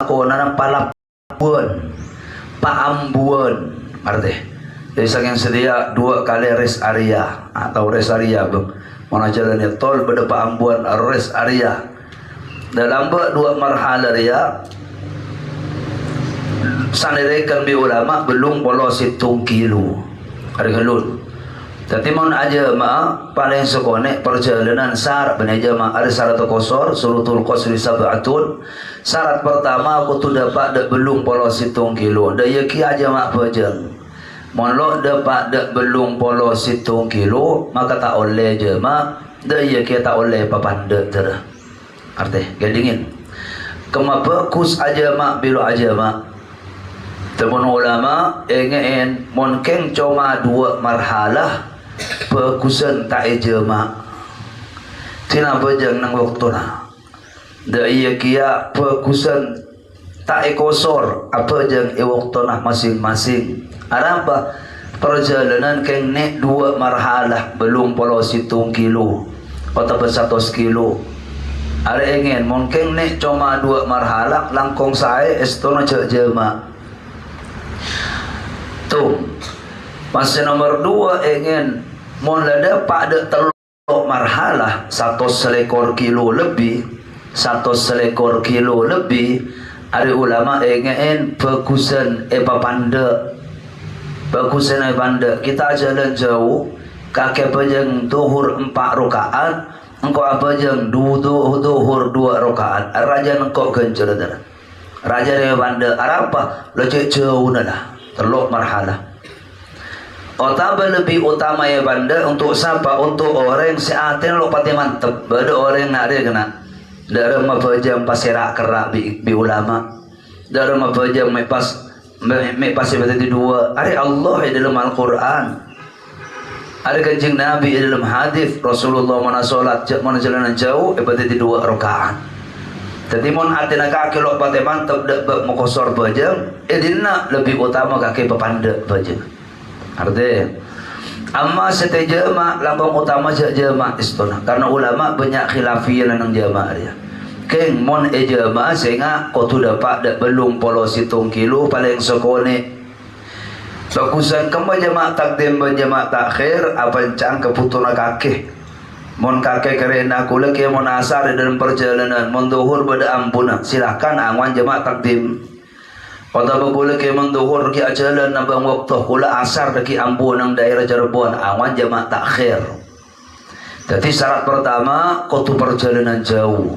ko na ng palapuan, paambuan. Arti. Jadi saking sedia 2 kali rest area atau rest area mana jalan tol pada paambuan rest area. Dalam 2 marhala ria sanirikan bi ulama belum polos 1 kilo. Ada galun. Tapi mon aja paling sekone perjalanan syarat benaja ada syarat kosor surutul qasri sab'atun. Syarat pertama aku tu dapat dak belum polos 1 kilo. Da ye ki aja pejeng. Mon lo dapat dak belum polos 1 kilo maka tak oleh je da ye ki tak oleh papanda tera. Arti gadingin. Kemapa kus aja bilo aja temun ulama ingin mungkin cuma 2 marhalah pekusan tak ejema tina bejang nang waktu na da iya kia pekusan tak ekosor apa jang waktu na masing-masing ada apa perjalanan keng nek 2 marhalah belum polos 1 kilo atau 100 kilo ada ingin mungkin nek cuma 2 marhalah langkong saya estono jema tu masih nomor 2 ingin mulai dapat ada teluk marhalah 1 selekor kilo lebih 1 selekor kilo lebih. Ada ulama ingin pekusan panda kita jalan jauh kakek pejeng duhur 4 rakaat engkau apa jeng duhur 2 rakaat raja engkau kencur raja dia panda apa lecek jauh dah teluk marhalah. Otaba lebih utama ya banda untuk siapa? Untuk orang yang seatin lo pati mantep. Bada orang yang nak dia kena. Dari mafajam pasirak kerak bi ulama. Dari mafajam mepas ibadah 2. Ada Allah di dalam Al-Quran. Ada kanjeng Nabi di dalam hadis Rasulullah mana solat mana jalanan jauh ibadah 2 rakaat. Jadi mon atina kaki lo pati mantep dak mengkosor bajam. Dina lebih utama kaki pepanda bajam. Artinya amma sete jama lambang utama jama istona karena ulama banyak khilafiyah nang jama dia keng mon jama sehingga kau tu dapat dak belum polos 1 kilo paling sekone fokusan kemba jama takdim jama takhir apa cang keputuna kakek mon kakek kerena kula ke mon asar dalam perjalanan mon duhur pada ampuna silakan angwan jama takdim. Pada bakula ke menduhur ki ajalan nabang waktu kula asar daki Ambon nang daerah Cirebon awan jama takhir. Jadi syarat pertama kau perjalanan jauh.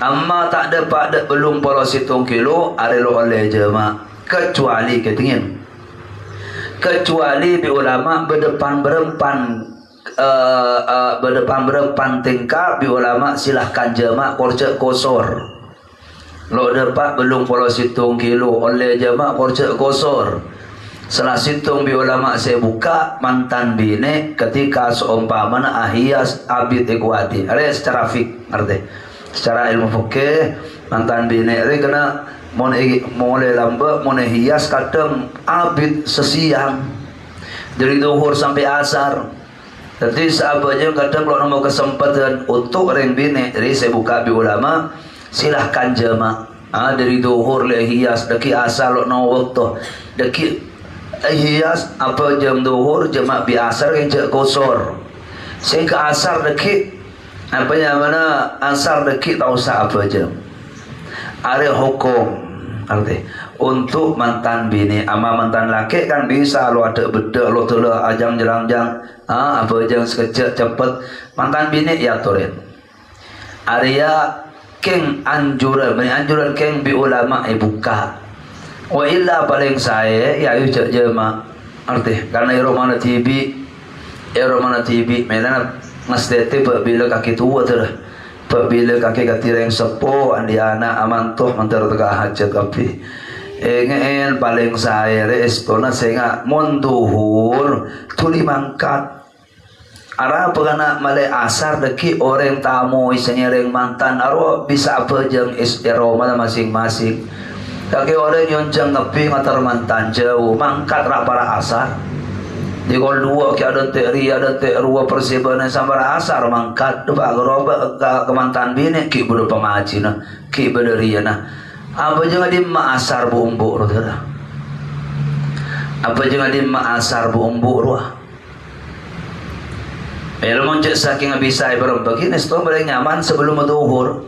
Amma tak dapat belum polos 1 kilo are lo oleh jama kecuali ketingin. Kecuali bi ulama berdepan berempan tingkah bi ulama silahkan jama korja kosor. Lo dapat belum polos 1 kilo oleh jama korja kosor. Setelah situng bi ulama saya buka mantan bine ketika seumpamana ahiyas abid ekuati. Ada secara fik arti. Secara ilmu fikih mantan bine ada kena mulai lambat mulai hias kadang abid sesiang dari duhur sampai asar. Jadi sahabatnya kadang kalau mau kesempatan untuk orang bine, jadi saya buka bi ulama silahkan jama dari duhur le hias daki asar lo no waktu daki hias apa jam duhur jama bi asar yang cek kosor sehingga asar daki apa yang mana asar daki tak usah apa jam ada hukum arti untuk mantan bini ama mantan laki kan bisa lo ada beda lo telah ajang jelang-jang apa jang sekejap cepet mantan bini ya turin area keng anjuran keng bi ulama buka wa illa paling saya ya ayo cek jema arti karena Romana TV mainan ngastete bila kaki tua tu dah bila kaki katireng sepo andi anak amantoh mantar tega hajat kapi ngeen paling saya respona sehingga monduhur tuli mangkat Ara pagana malay asar daki orang tamu isenyereng mantan aro bisa apa jeng Roma masing-masing. Kaki orang yang jeng ngepi ngatar mantan jauh mangkat rak para asar. Di kol 2 ki ada teri ada terua persibanan sambar asar mangkat tu pak geroba ke mantan bini ki bodo pemaji nah ki bederiana. Apa jangan di maasar bu umbuk roda. Apa jangan di maasar bu umbuk roda. Ilmu cek saking bisa berapa kini setelah boleh nyaman sebelum zuhur.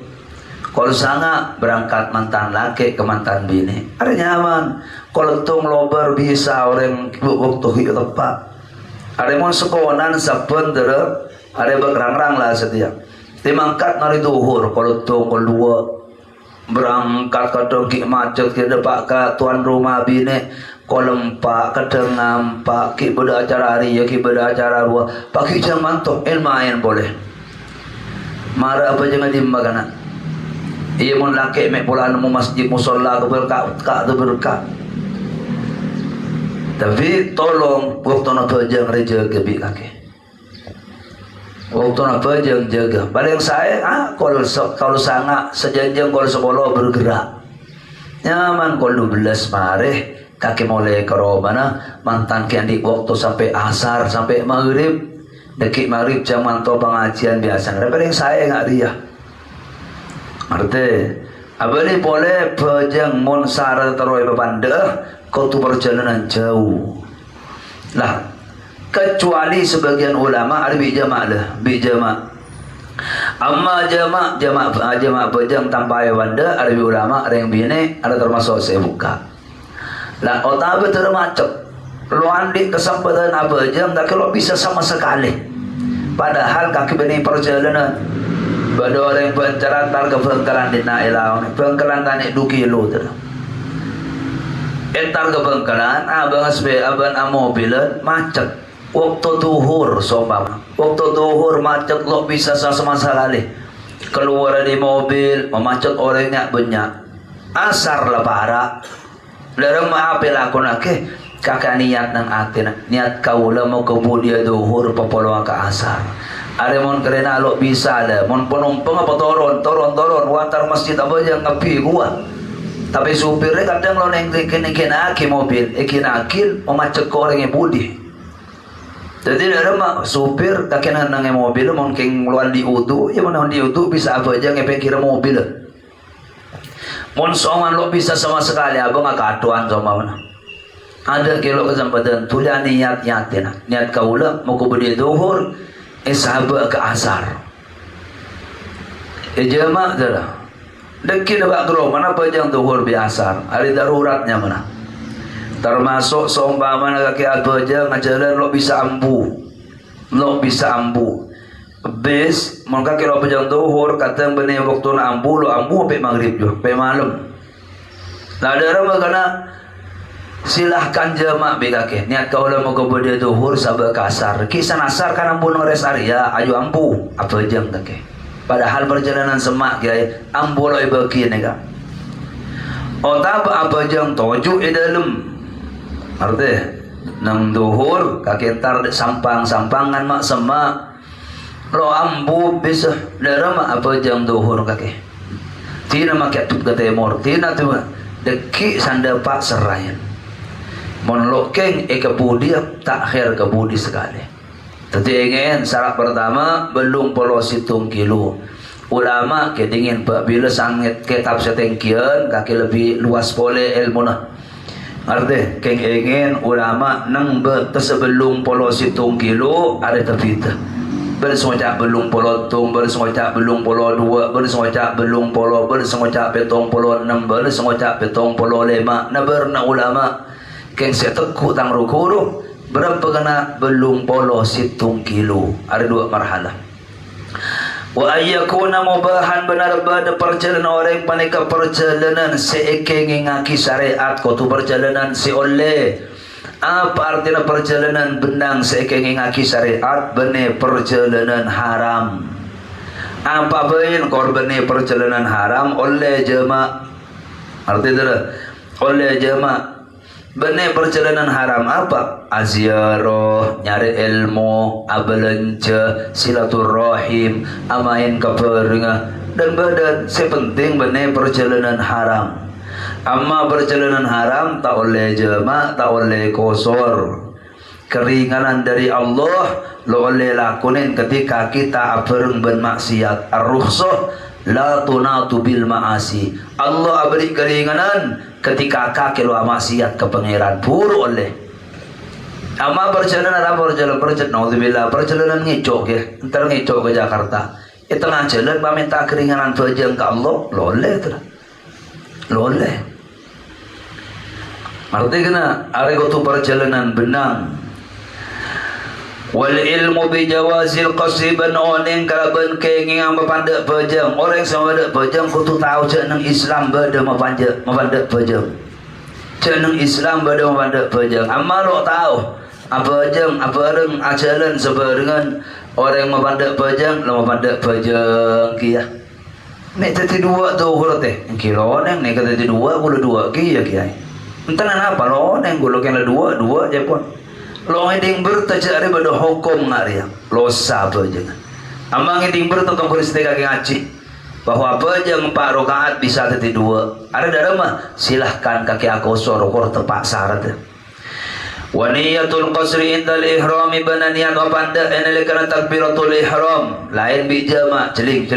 Kalau sangat berangkat mantan laki ke mantan bini, ada nyaman. Kalau tung lober bisa orang waktu hidup tepat. Ada mau sekonan sapen dera, ada berang-rang lah setiap. Timangkat nari zuhur kalau tung kedua berangkat ke dengki macet ke depan ke tuan rumah bini. Kolempak kedengam pak ki beda acara hari ya ki beda acara dua pagi jam mantok main boleh marah apa jangan dimakan iya mun laki mek pola nemu masjid musola ke berkah tu berkah tapi tolong waktu nak pejang reja gebi kaki waktu nak pejang jaga paling saya kalau sangat sejanjang kalau sekolah bergerak nyaman kalau 12 mareh kaki mulai ke mana mantan kian di waktu sampai asar sampai maghrib dekik maghrib jam mantau pengajian biasa daripada yang saya nggak dia arti abadi boleh pejang monsar teroi bebanda kau tu perjalanan jauh lah kecuali sebagian ulama ada bijama lah bijama amma jama pejang tanpa banda ada ulama ada yang bini ada termasuk saya buka lah otak betul macam lo andi kesempatan apa jam tak kalau bisa sama sekali padahal kaki benih perjalanan pada orang yang pencaran tar ke Bengkelan di Nailau Bengkelan tani 2 kilo tu entar ke Bengkelan abang asbe abang amobilan macet waktu duhur sombang waktu duhur macet lo bisa sama sekali keluar dari mobil memacet orangnya banyak asar lah parah larang maapil ako na ke kakak niat ng atin niat kaula mo kemudian duhur papalawa ka asar are mon kerena lo bisa lah mon penumpang apa toron wantar masjid apa yang ngapi gua tapi supirnya kadang lo neng kinaki mobil kinakil memacet ko orang yang budi jadi larang mak supir kakinan ng mobil mon king luan di udu ya mon di udu bisa apa aja ngepeng kira mobil mon soman lo bisa sama sekali abang akaduan sama mana ada kilo kesempatan tulia niat niat kaula mau kubudi duhur sahabat ke asar jemaah dah deki nebak gro mana pejang duhur biasa hari daruratnya mana termasuk somba mana kaki abaja ngajalan lo bisa ambu bes maka kira pejang duhur kata benih waktu nak ambu sampai maghrib juga sampai malam lah ada orang kena silahkan jemaah bekake niat kau lah mau kepada duhur sabak kasar kisah nasar kan ambu ngeres area ayo ambu apa jam kake padahal perjalanan semak kaya ambu lo ibaki nega otak apa jam toju dalam arti nang duhur kaki entar sampangan mak semak lo ambu bisa darama apa jam duhur kaki tina makai tup ke timur tina tu deki sanda pak serayan mon lokeng kebudi takhir kebudi sekali tadi ingin syarat pertama belum polo situng kilo ulama kedingin bila sangit kitab setengkian kaki lebih luas boleh ilmu nah arti keng ingin ulama nang sebelum polo situng kilo ada terbita bersengocak belum polo tung bersengocak belum polo 2 bersengocak belum polo bersengocak petong polo 6 bersengocak petong polo 5 naberna ulama keng setekku tang rukuru berapa kena belum polo situng kilo ada 2 marhalah wa ayyakuna mubahan benar pada perjalanan orang paneka perjalanan seekeng ngaki syariat kutu perjalanan si oleh apa artinya perjalanan benang seekeng ngaki syariat bene perjalanan haram apa bain korbene perjalanan haram oleh jemaah artinya oleh jemaah bene perjalanan haram apa aziarah nyari ilmu abalanja silaturahim amain keperengah dan badan sepenting bene perjalanan haram amma perjalanan haram tak oleh jemaah tak oleh kosor keringanan dari Allah lo oleh lakunin ketika kita bermaksiat ar-rukhsah la tunatu bil ma'asi. Allah beri keringanan ketika kaki lu maksiat ke pangeran puru oleh. Ama perjalanan apa perjalanan naudzubillah perjalanan ngicok ya. Entar ngicok ke Jakarta. Tengah jalan minta keringanan bajang ke Allah, loleh tu. Loleh. Artinya kena are tu perjalanan benang. Wal ilmu bi jawazil qasiban oning kalaban kenging ang mapandak pejang orang sama dak pejang kutu tahu cak nang Islam bada mapandak pejang cak nang Islam bada mapandak pejang amal lo tahu apa jang apa reng ajalan sebarengan orang mapandak pejang lo mapandak pejang kia nek tadi dua tu huruf teh kilo neng nek tadi dua gula dua kia kia entah apa lo neng gula kena dua je pun lo ngeding bertajak daripada hukum ngariang lo sabar je amang ngeding bertentang peristiwa kaki ngaji bahwa apa je 4 rakaat bisa tadi 2 ada dalam silahkan kaki aku sorokor tepak syarat wa niyatul qasri indal ihrami bana niat wa panda enelekana takbiratul ihram lain bijama celing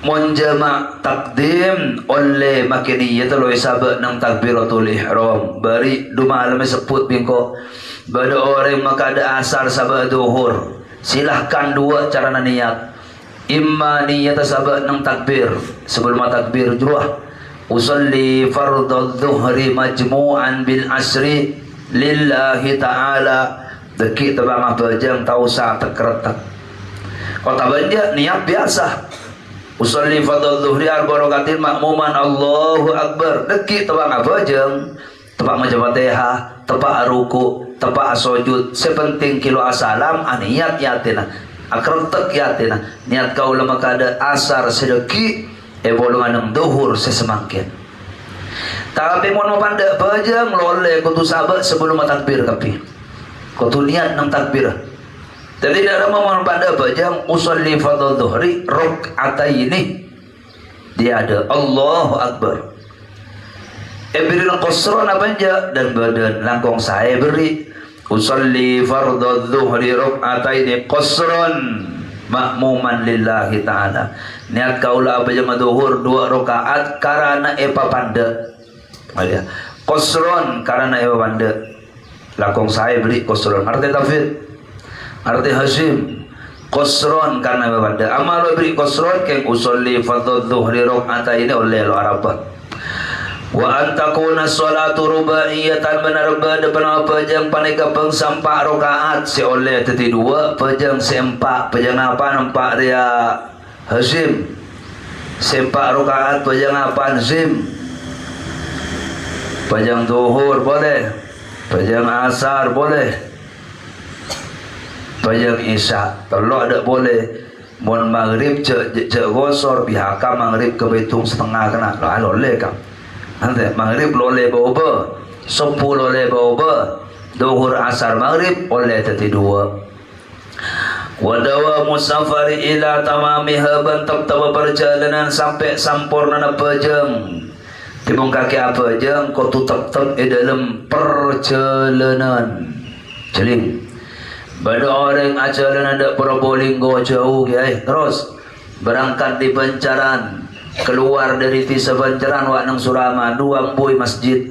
mun jama takdim oleh makini yata lo isabat nang takbiratul ihram bari duma alam sebut bingko pada orang maka ada asar sabat duhur silahkan 2 cara niat imma niat sabat nang takbir sebelum takbir jruah usalli fardhu dhuhri majmu'an bil asri lillahi ta'ala deki tabang bajang tausa tekretak kota banja niat biasa usalli fardhu dhuhri arba rakaatin makmuman Allahu akbar deki tabang bajang tepak maca Fatihah tepak ruku tepak sujud sepenting kilo asalam niat yatina akretek yatina niat kau lama kada asar sedeki bolongan ng duhur sesemangkin tapi mau pandai bajang loleh kutu sabat sebelum takbir kapi kutu niat ng takbir jadi dalam mau pandai bajang usolli fardhu dhuhri rakaataini dia ada Allahu akbar beri qasran apa aja dan badan langkong saya beri usolli fardhu dhuhri rakaatain qasran makmuman lillahi ta'ala niat kaula apa jama duhur 2 rakaat karena papanda alia qasran karena papanda langkong saya beri qasran arti tafid arti hasim qasran karena papanda amal beri qasran keng usolli fardhu dhuhri rakaatain oleh lo arafah wa antakuna salatu rubaiyatan benar depan pejang paneka pengsampak rakaat si oleh teti 2 pejang sempak pejang apa nampak dia hasim sempak rakaat pejang apa hasim pejang zuhur boleh pejang asar boleh pejang isya telok dak boleh mun maghrib cek gosor bihaka maghrib ke betung setengah kena lo leh kam nanti maghrib loleh bawa subuh loleh bawa duhur asar maghrib oleh tadi 2 wadawa musafari ila tamamiha bantap tawa perjalanan sampai sampurna na pejang tibung kaki apa jeng kau tu tetap dalam perjalanan celing pada orang ajaran ada Probolinggo jauh terus berangkat di Pancaran keluar dari Tisa Pancaran wak nang Surama 2 amboi masjid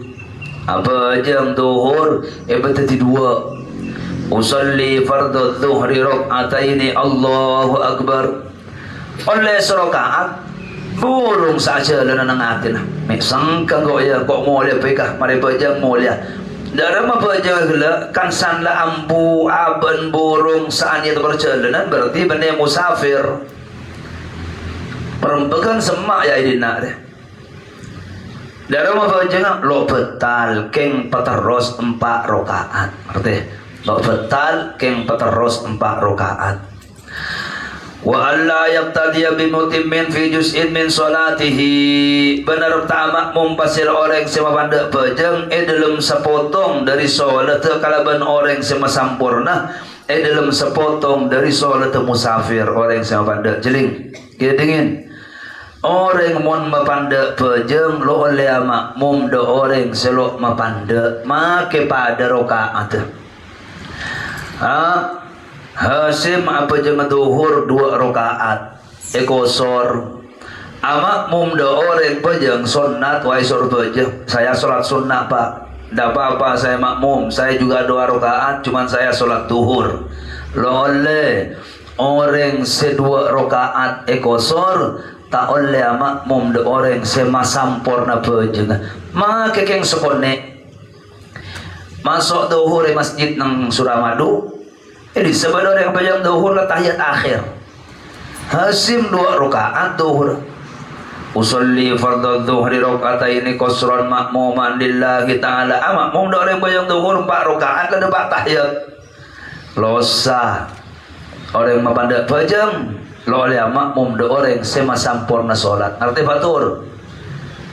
apa jam duhur tadi 2 usalli fardhu dhuhri rakataini Allahu akbar oleh serakaat burung saja lana nang atin mek sangka kok ya kok mulia pekah mari bajang mulia dalam apa jagla kan sanla ambu aban burung saat itu perjalanan berarti benda musafir perempuan semak ya ini nak deh. Dalam apa jangan lo betal keng peterus 4 rakaat. Arti lo betal keng peterus 4 rakaat. Wa alla yaqtadiya bi mutimmin fi juz'in min salatihi. Benar tak makmum pasal orang sema pandai pejang dalam sepotong dari solat kalaban orang sema sampurna dalam sepotong dari solat musafir orang sema pandai jeling. Kita dingin orang mon mapanda pejeng lo oleh makmum do orang selok mapanda make pada rakaat hasim apa jema duhur 2 rakaat ekosor makmum do orang pejeng sunat wai sur pejeng. Saya sholat sunnah pak, tidak apa-apa saya makmum, saya juga 2 rakaat, cuman saya sholat duhur. Lole orang se-2 rakaat ekosor tak oleh makmum do orang semasampurna pejeng. Maka keng sekone masuk duhur masjid nang Suramadu. Jadi sebenarnya yang pejeng duhur lah tahiyat akhir. Hasim 2 rakaat duhur. Usolli fardhu dhuhri raka'ataini qasran makmuman lillahi ta'ala. Makmum do orang pejeng duhur 4 rakaat lah debat tahiyat. Losa orang mapandak pejeng lo oleh makmum do orang semasampurna salat. Arti batur.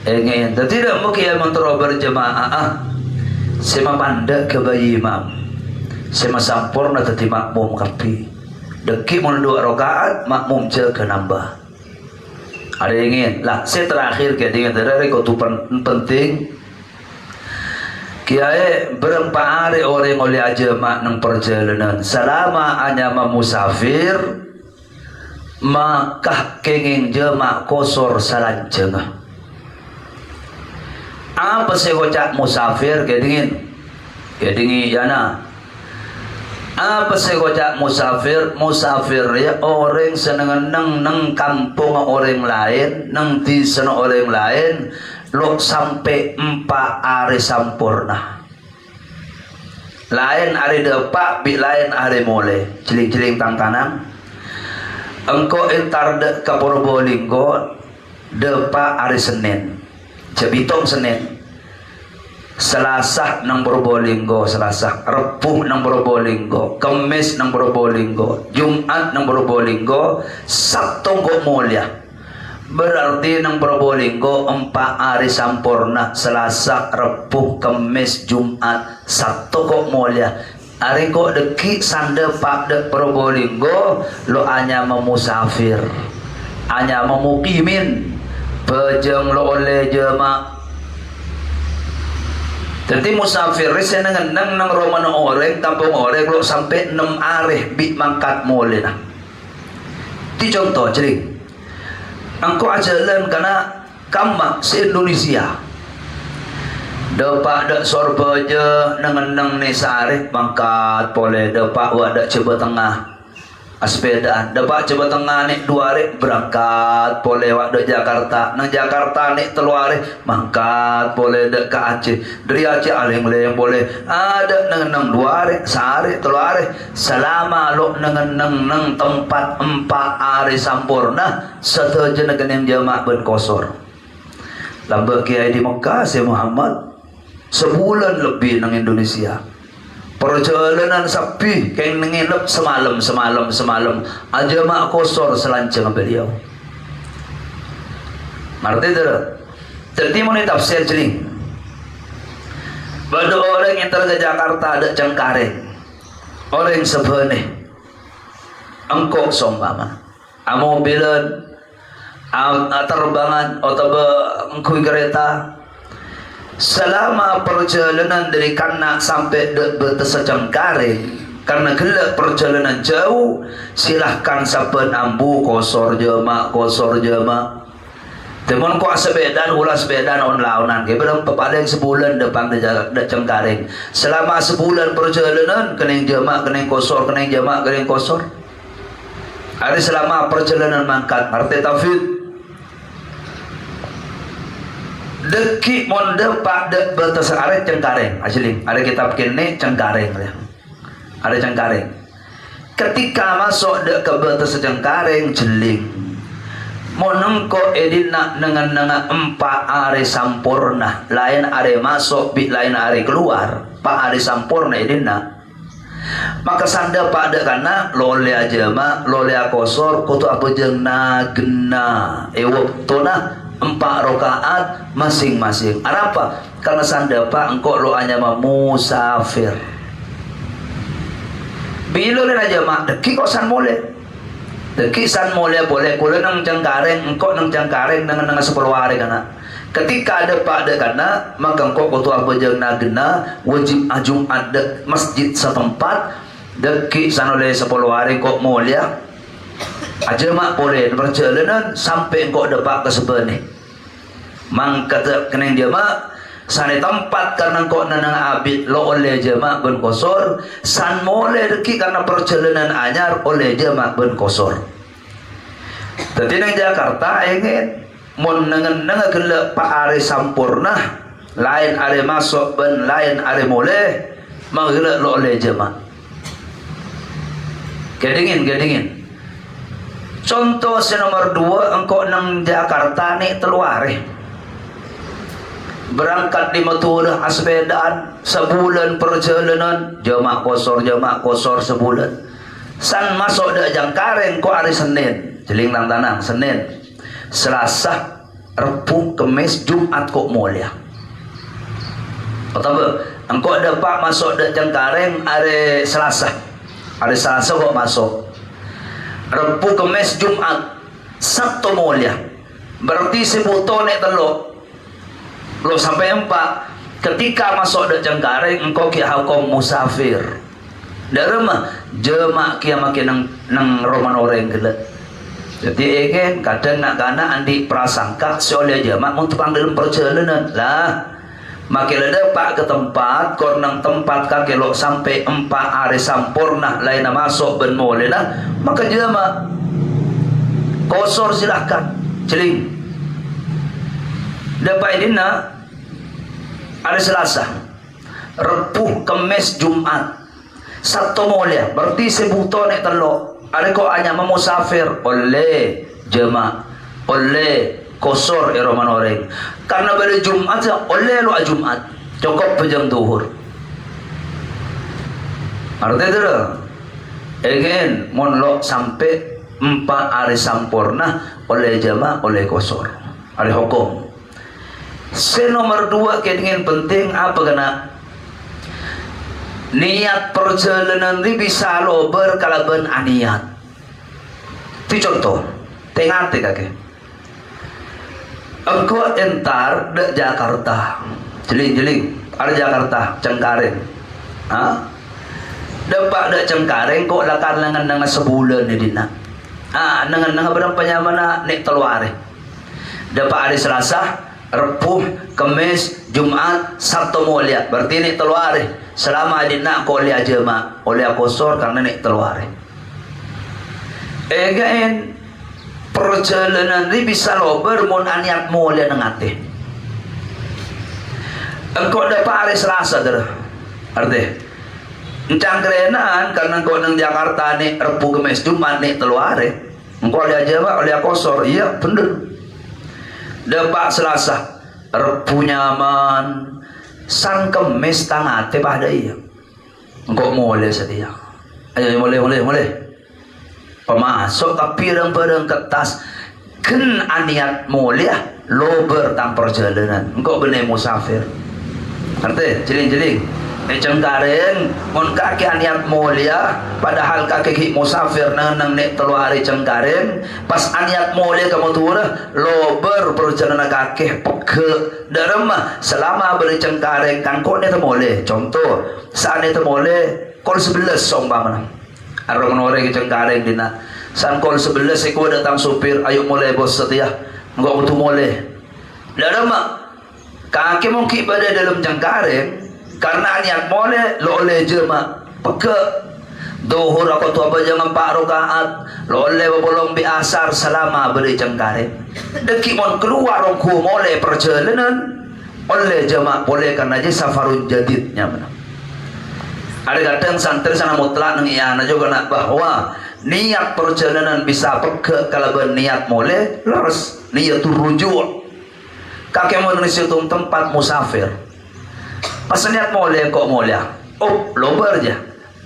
Ingin tidak mungkin mentero berjemaah. Sema pandak ke bayi imam, sema sampurna tadi makmum kapi. Deki mun 2 rakaat makmum je ke nambah. Ada ingin lah. Saya terakhir ke dengan dari kau penting. Kiai berempat hari orang oleh aja mak nang perjalanan. Selama hanya musafir, maka kenging jema kosor salanjeng. Apa sih kocak musafir kedingin yana? Apa sih kocak musafir? Musafir ya orang seneng neng kampung orang lain, neng di sana orang lain, lo sampai 4 hari sampurna. Lain hari depak, bi lain hari mulai. Jeling-jeling tangtanang. Engkau entar dek ke Probolinggo, depak hari Senin. Jebitong Senin, Selasa nang Probolinggo, Selasa, Rebuh nang Probolinggo, Kemis nang Probolinggo, Jumat nang Probolinggo, Sabtu kok mulia. Berarti nang Probolinggo 4 hari sampurna, Selasa, Rebuh, Kemis, Jumat, Sabtu kok mulia. Hari kok deki sande pak dek Probolinggo, lo hanya memusafir, hanya memukimin. Pejeng lo oleh jema. Jadi musafir saya nang romano orang kampung orang lo sampai 6 hari bi mangkat mulai nah. Ti contoh jadi. Angko ajalan karena kamak se Indonesia. Depak dak sorbeje nang ni sare mangkat boleh depak wa dak coba tengah. Sepedaan dapat coba tengah nih 2 hari berangkat boleh waktu Jakarta nang Jakarta nih 3 hari mangkat boleh dek ke Aceh dari Aceh aleng-leng boleh ada nang 2 hari sehari 3 hari selama lo nang tempat 4 hari sampurna setuju dengan jamaah ben kosor lambat kiai di Mekah si Muhammad sebulan lebih nang Indonesia. Perjalanan sepi kayak nginep semalam aja mak kosor selanceng beliau. Ngerti tu? Jadi mau tafsir jeling. Bada orang yang ke Jakarta ada Cengkareng. Orang sebenih. Engkau sombama. Amo bilan terbangan atau engkau kereta. Selama perjalanan dari Kanak sampai Betesa Cengkareng, karena gelap perjalanan jauh, silahkan saben ambu kosor jema. Temen kok sebedan ulah sebedan on-launan ke berang paling sebulan depan de Cengkareng. Selama sebulan perjalanan kening jema, kening kosor, kening jema, kening kosor. Hari selama perjalanan mangkat, arti tafid deki monde pak dek Betesa are Cengkareng asli ada kitab kini Cengkareng ya. Ada Cengkareng ketika masuk dek ke Betesa Cengkareng jeling monengko edina dengan 4 hari sampurna lain are masuk bi lain are keluar 4 hari sampurna edina maka sanda pak dek kana lole aja mak lole akosor kutu apa jeng nagena waktuna 4 rakaat masing-masing. Apa? Karena sanda pak engkau lo hanya musafir. Bila le aja mak deki kok san mole. Deki san mole boleh kula nang Cengkareng engkau nang Cengkareng dengan 10 hari kana. Ketika ada pak ada kana maka engkau kudu apa jeung nagena wajib Jumat masjid setempat deki san oleh 10 hari kok mulia aja mak boleh perjalanan sampai engkau dapat ke sebelah mang kata keneng dia mak sana tempat karena engkau nanang abid lo oleh jemaah ben kosor san boleh deki karena perjalanan anyar oleh jemaah ben kosor. Tadi nang Jakarta ingin mun nangan gelak pak are sampurna lain are masuk ben lain are boleh menggelak lo oleh jemaah gedingin. Contoh nomor 2 engkau nang Jakarta nih teluar berangkat di Matura asbedaan sebulan perjalanan jemaah kosor sebulan san masuk dak Jangkareng ko hari Senin jeling nang tanang Senin Selasa Rabu Kamis Jumat kok mulia atau engkau dapat masuk dak Jangkareng hari Selasa kok masuk Rabu Kamis Jumat Sabtu mulia berarti sebuto nek telok lo sampai 4 ketika masuk dak Jangkareng engkau ki hukum musafir darema jemaah kia makin nang roman orang gelak jadi egen kadang nak kana andi prasangka seoleh jemaah untuk panggil perjalanan lah makin dapat ke tempat kor nang tempat kaki lo sampai 4 hari sampurna lain masuk ben boleh lah maka jemaah kosor silahkan celing dapat ini nak hari Selasa Rabu Kamis Jumat Sabtu mulia berarti sebuto nek telok ada kok hanya memusafir oleh jemaah oleh kosor eroman orang karena pada Jumat oleh lo Jumat cukup jam duhur artinya itu again mon lo sampai 4 hari sampurna oleh jemaah oleh kosor ada hukum. Nomor 2 yang penting apa kena niat perjalanan ini bisa lo berkalaban aniat itu contoh tengah kakek engkau entar de Jakarta jeling ada Jakarta Cengkareng dapat de Cengkareng kok lakan dengan sebulan di dina dengan berapa nyamana nek teluare dapat hari Selasa Rabu, Kamis, Jumat, Sabtu mulia berarti nek teluare selama dina ko oleh jemaah oleh kosor karena nek teluare again perjalanan ini bisa lo bermun aniat mulia nang ate engkau dapat hari Selasa dah arti encangkrenan karena engkau nang Jakarta nek Rabu, Kamis, Jumat nek teluare engkau oleh jemaah oleh kosor iya bener dapat Selasa Rabu nyaman san Kamis tangate pada iya engkau mulai sedia ayo mulai pemasok tapi barang kertas ken aniat mulia lo bertang perjalanan engkau bener musafir arti jeling Cengkareng mon kaki aniat mulia padahal kaki musafir nang nek telu hari Cengkareng pas aniat mulia kamu turun lo perjalanan kaki peke darema selama beri Cengkareng kan kok nek boleh contoh saat nek boleh kol 11 sombang arang orang Cengkareng dina san kol 11 iko datang supir ayo mulai bos setia enggak butuh mulai darema kaki mungkin pada dalam Cengkareng karena niat boleh lo oleh jemaah peke duhur aku tu apa jangan 4 rakaat lo oleh bolong bi asar selama beri Cengkareng deki mon keluar rongku boleh perjalanan oleh jemaah boleh karena je safarun jadidnya mana ada kadang santri sana mutlak nang iana juga nak bahwa niat perjalanan bisa peke kalau berniat boleh laras niat rujuk kakek mau nulis tempat musafir pas niat mulia kok mulia lo berja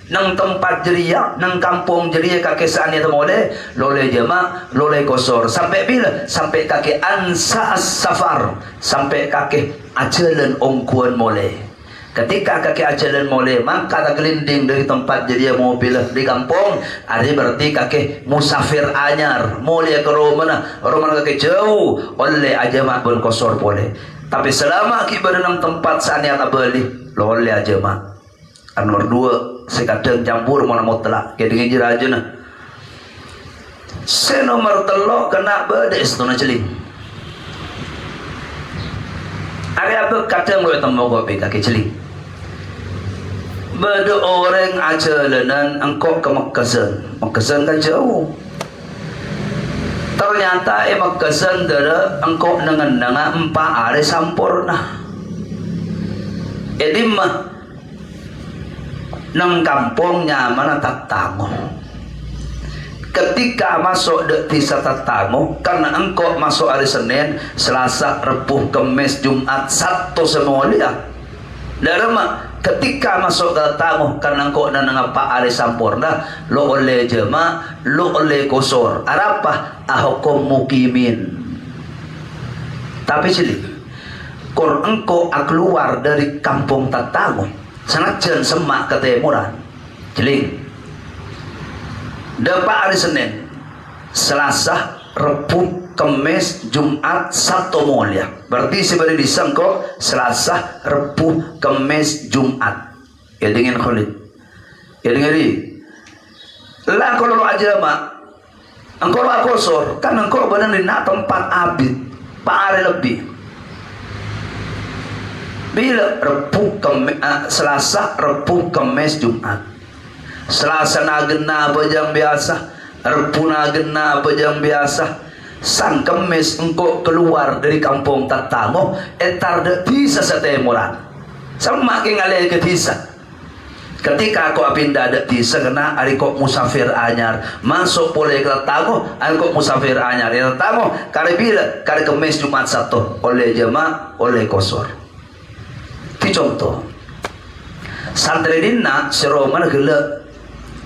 nang tempat jeria nang kampung jeria kakek saat niat mulia loleh jemaah loleh kosor sampai bila sampai kakek ansa safar sampai kakek ajalan ongkuan mulia ketika kakek ajalan mulia maka tak gelinding dari tempat jeria mobil di kampung ada berarti kakek musafir anyar mulia ke rumah kakek jauh oleh ajamah pun kosor boleh tapi selama kita dalam tempat saatnya tak beli lo oleh aja mak nomor 2 sekadang campur mana mutlak kayak dengan jeraja nah Senomor telok kena bedes tu nak celing. Ada apa kata mulai tambah kopi kaki celing. Beda orang aja lenan engkau ke Mekkesan. Mekkesan kan jauh. Ternyata Mekkesan dara engkau dengan 4 hari sampurna. Jadi mah nang kampungnya mana tak tangguh. Ketika masuk di tak tangguh, karena engkau masuk hari Senin, Selasa, Rabu, Kamis, Jumat, Sabtu semua dia. Dalam ketika masuk ke tangguh, karena engkau dan ngapa hari sampurna, lo oleh jema, lo oleh kosor. Arapa ahukum mukimin. Tapi sini, kalau engkau keluar dari kampung tak tangguh, senajan semak ke timuran, jeling. Dapat hari Senin, Selasa, Rabu, Kamis, Jumat, Sabtu mulia. Berarti sebenarnya disangko Selasa, Rabu, Kamis, Jumat. Ya dengan Khalid. Ya dengan ini. Lah kalau aja mak, engkau kosor, kan engkau benar di tempat abid, Pak hari lebih. Bila Rabu, Kamis, Selasa, Rabu, Kamis, Jumat. Selasa nagena bejang biasa, Rabu nagena bejang biasa, sang Kamis engkau keluar dari kampung tatamu, entar de bisa setemuran, sama kengalih ke bisa. Ketika aku pindah de bisa kena, hari kok musafir anyar, masuk boleh ke tatamu, hari kok musafir anyar, ya tatamu, kali bila, kali Kamis Jumat Sabtu, oleh jemaah, oleh kosor. Itu contoh. Santri dina seroman gelak.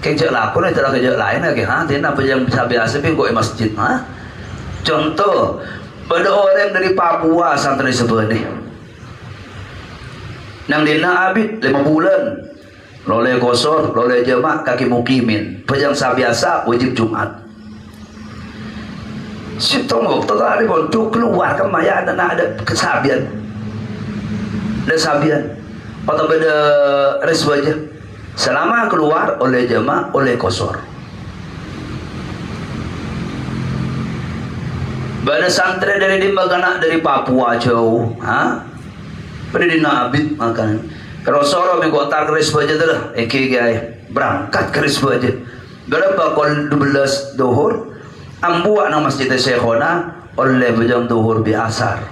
Kerja laku ni tidak kerja lain lagi, ha? Dia nak yang biasa pergi ke masjid, ha? Contoh, pada orang dari Papua santri sebenarnya, nang dina abid 5 bulan, loleh kosor, loleh jemaah, kaki mukimin, pejang biasa wajib Jumat. Si tunggu, tadi pun tu keluar kemaya ada kesabian, ada sabian, atau beda res wajah. Selama keluar oleh jemaah, oleh kosor. Bada santri dari Dimbagana dari Papua jauh, ha? Pada dina abid makan. Kalau soro minggu otak keris baja tu lah, gaya berangkat keris baja. Berapa kol 12 duhur, ambuak nang masjid Syekhona oleh bejam duhur biasar,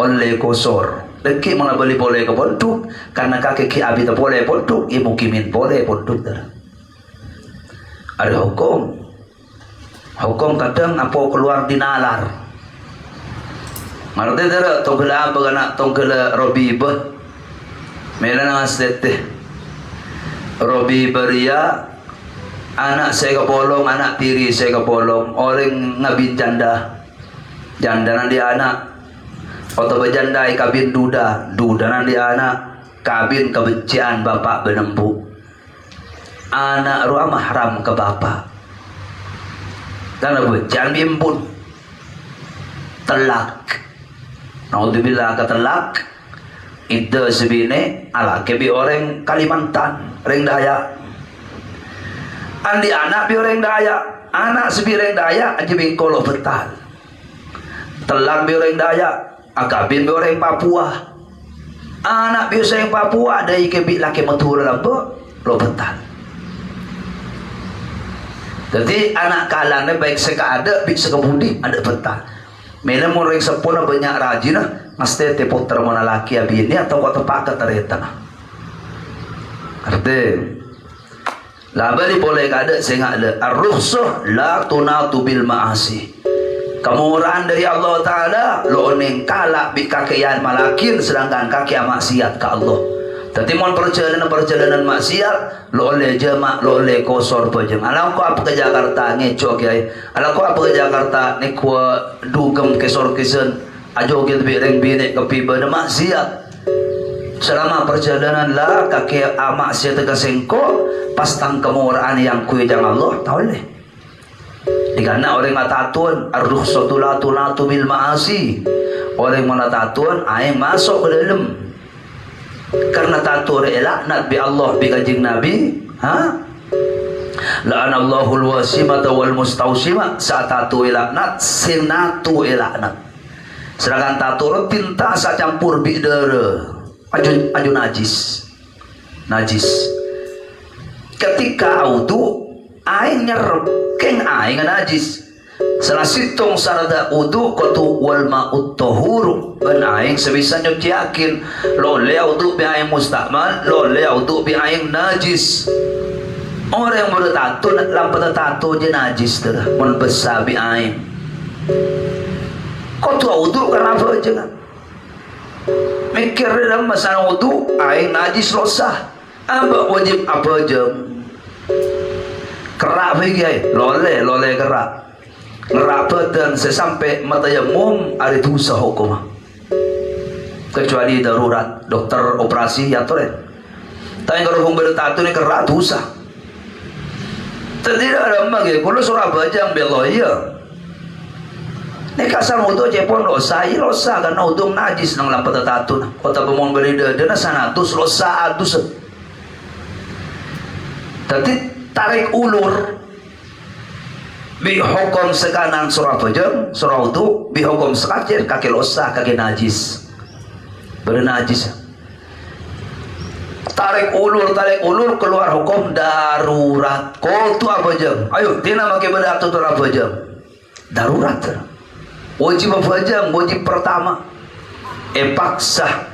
oleh kosor. Deki mana beli boleh ke pondok, karena kaki ki abi tak boleh pondok, ibu kimin boleh pondok dah. Ada hukum kadang apa keluar di nalar. Maksudnya dah tongkela apa kena tongkela Robi bah, melana asete. Robi beria, anak saya kepolong, anak tiri saya kepolong, orang ngabin janda nanti anak. Atau berjandai kabin duda nanti anak kabin kebencian bapak benempu, anak ruang mahram ke bapak dan apa jangan bimpun telak, naudzubillah ketelak itu sebine ala kebi orang Kalimantan orang Dayak andi anak bi orang Dayak anak sebi orang Dayak aja bingkolo betal telak bi orang Dayak akabin orang Papua, anak biasa yang Papua dari kebik laki matur lampu lo betal. Jadi anak kalangnya baik seka ada, baik seka budi ada betal. Mana orang sepuluh banyak rajin lah, mesti teputer mana laki abini atau kau tempat keterita. Arti, labari boleh ada sehingga ada ar-rukhsah la tunatu bil ma'asi. Kemurahan dari Allah Ta'ala lo neng kalak bi kakian malakin sedangkan kaki maksiat ke Allah. Tapi mon perjalanan maksiat lo oleh jemaah lo oleh kosor pejeng. Alam ko apa ke Jakarta ngecok ya. Alam ko apa ke Jakarta ni ko dugem kesor kesen ajo gitu bi reng bine kepi bana maksiat. Selama perjalanan lah kaki maksiat ke sengko pastang kemurahan yang kujang Allah tahu leh. Dikana orang ngatatun ar-rukhsatu la tunatu bil ma'asi. Orang menatatuan ay masuk ke dalam. Karena tatur elaknat bi Allah bi kanjeng Nabi, ha? la'anallahul wasimata wal mustausimah satatu ilaknat sinatu ilaknat. Sedangkan tatu tinta sa campur bidere aju najis. Ketika audu aing nyerep keng aing najis. Salah situng sarada udu kotu wal ma'ut tahuru ban aing sebisa nyuciakin lole audu bi aing mustakmal lole audu bi aing najis. Orang yang bertatu lampat tatu je najis tu lah mun besar bi aing. Kau tu wudu kenapa aja kan? Mikir dalam masalah wudu, air najis losah. Apa wajib apa aja? Kerak pergi, lole kerak. Kerak badan sesampai mata yamum ada dosa hukum. Kecuali darurat, dokter operasi ya tu. Tapi kalau hong bertatu ni kerak dosa. Tidak ada lagi. Kalau surah bajang belok ya. Nek kasar wudu cepon losa karena wudu najis nang lampat tatu. Kota pemon berida dana sanatus losa adus. Tadi tarik ulur bi hukum sekanan surah bajang surah wudu bi hukum sekacir kaki losa kaki najis. Bernajis. Tarik ulur keluar hukum darurat. Kau tu apa jam? Ayo, tina makai berdatu tu apa jam? Darurat. Wajib apa jam? Wajib pertama. Paksa.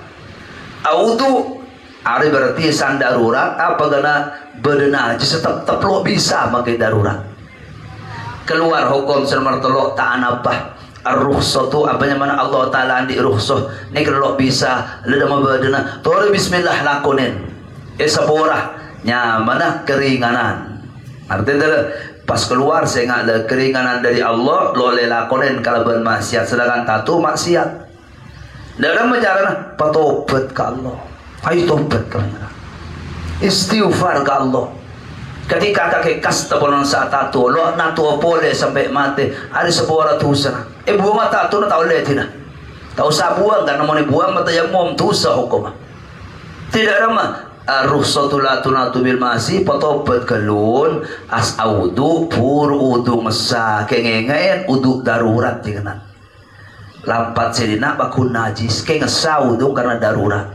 Audu. Hari berarti san darurat. Apa kena bernajis tetap lo bisa makai darurat. Keluar hukum selama telok tak apa. Ar-rukhsah tu apa yang mana Allah Ta'ala andi rukhsah. Ni kalau bisa leda mabadana. Tori bismillah lakonin. Sepurah nyamana keringanan. Artinya pas keluar saya nggak ada keringanan dari Allah. Lo boleh lakonin kalau bermaksiat. Sedangkan tatu maksiat. Dalam menjalan patobat ke Allah. Ayo tobat ke Allah. Istighfar ke Allah. Ketika kakek kasta ponon saat tatu, lo natu boleh sampai mati. Ada sebuah ratusan. Buang tatu na tahu lihat tidak. Tahu sabuang karena mau dibuang mata yang mom tusa hukum. Tidak ramah. Rukhsatul atunatu bil masih patobat kelun as audu pur udu mesa kengengen udu darurat dengan lampat sedina bakun najis kengesa udu karena darurat.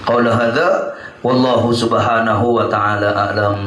Qala hadza wallahu subhanahu wa ta'ala a'lam.